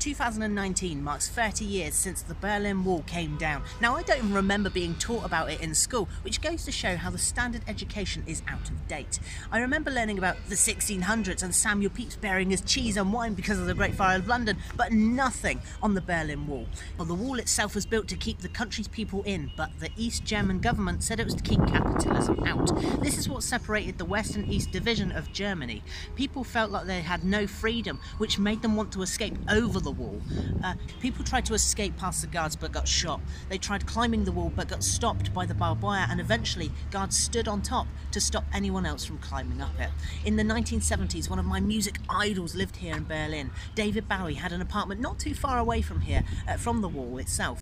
2019 marks 30 years since the Berlin Wall came down. Now, I don't even remember being taught about it in school, which goes to show how the standard education is out of date. I remember learning about the 1600s and Samuel Pepys burying his cheese and wine because of the Great Fire of London, but nothing on the Berlin Wall. Well, the wall itself was built to keep the country's people in, but the East German government said it was to keep capitalism out. This is what separated the West and East division of Germany. People felt like they had no freedom, which made them want to escape over the wall. People tried to escape past the guards but got shot. They tried climbing the wall but got stopped by the barbed wire, and eventually guards stood on top to stop anyone else from climbing up it. In the 1970s, one of my music idols lived here in Berlin. David Bowie had an apartment not too far away from here, from the wall itself.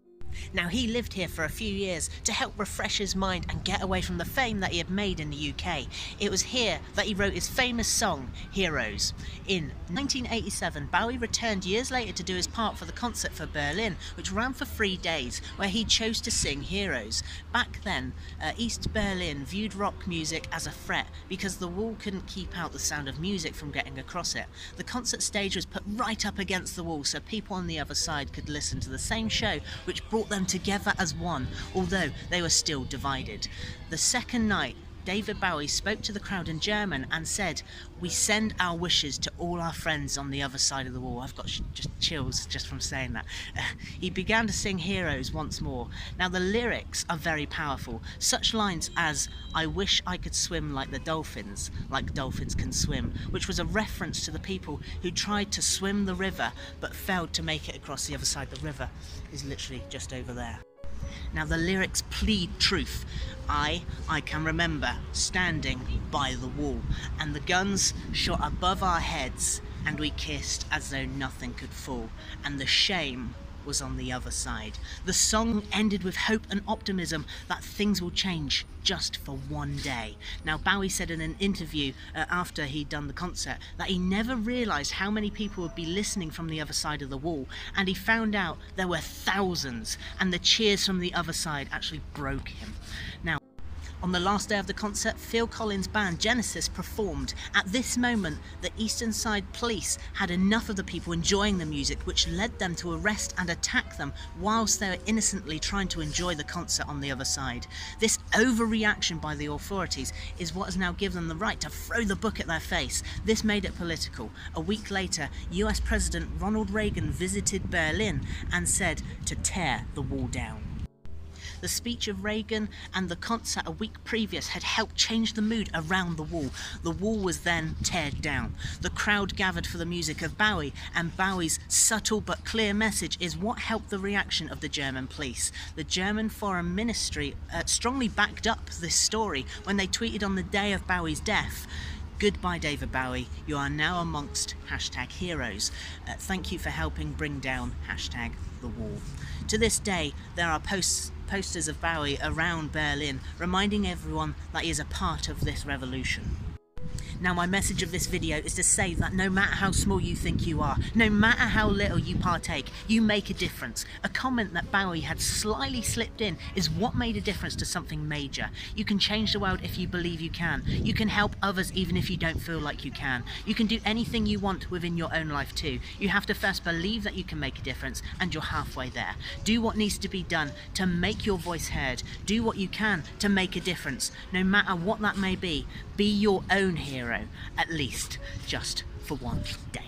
Now, he lived here for a few years to help refresh his mind and get away from the fame that he had made in the UK. It was here that he wrote his famous song, Heroes. In 1987, Bowie returned years later to do his part for the concert for Berlin, which ran for 3 days, where he chose to sing Heroes. Back then, East Berlin viewed rock music as a threat because the wall couldn't keep out the sound of music from getting across it. The concert stage was put right up against the wall so people on the other side could listen to the same show, which brought them together as one, although they were still divided. The second night, David Bowie spoke to the crowd in German and said, "We send our wishes to all our friends on the other side of the wall." I've got just chills just from saying that. He began to sing Heroes once more. Now, the lyrics are very powerful. Such lines as, "I wish I could swim like dolphins can swim," which was a reference to the people who tried to swim the river but failed to make it across the other side. The river is literally just over there. Now, the lyrics plead truth. I can remember standing by the wall, and the guns shot above our heads, and we kissed as though nothing could fall, and the shame was on the other side. The song ended with hope and optimism that things will change just for one day. Now, Bowie said in an interview after he'd done the concert that he never realised how many people would be listening from the other side of the wall, and he found out there were thousands, and the cheers from the other side actually broke him. Now, on the last day of the concert, Phil Collins' band Genesis performed. At this moment, the Eastern Side police had enough of the people enjoying the music, which led them to arrest and attack them whilst they were innocently trying to enjoy the concert on the other side. This overreaction by the authorities is what has now given them the right to throw the book at their face. This made it political. A week later, US President Ronald Reagan visited Berlin and said to tear the wall down. The speech of Reagan and the concert a week previous had helped change the mood around the wall. The wall was then teared down. The crowd gathered for the music of Bowie, and Bowie's subtle but clear message is what helped the reaction of the German police. The German Foreign Ministry strongly backed up this story when they tweeted on the day of Bowie's death, "Goodbye, David Bowie. You are now amongst #heroes. Thank you for helping bring down #the wall." To this day, there are posters of Bowie around Berlin reminding everyone that he is a part of this revolution. Now, my message of this video is to say that no matter how small you think you are, no matter how little you partake, you make a difference. A comment that Bowie had slyly slipped in is what made a difference to something major. You can change the world if you believe you can. You can help others even if you don't feel like you can. You can do anything you want within your own life too. You have to first believe that you can make a difference, and you're halfway there. Do what needs to be done to make your voice heard. Do what you can to make a difference, no matter what that may be. Be your own hero, at least just for one day.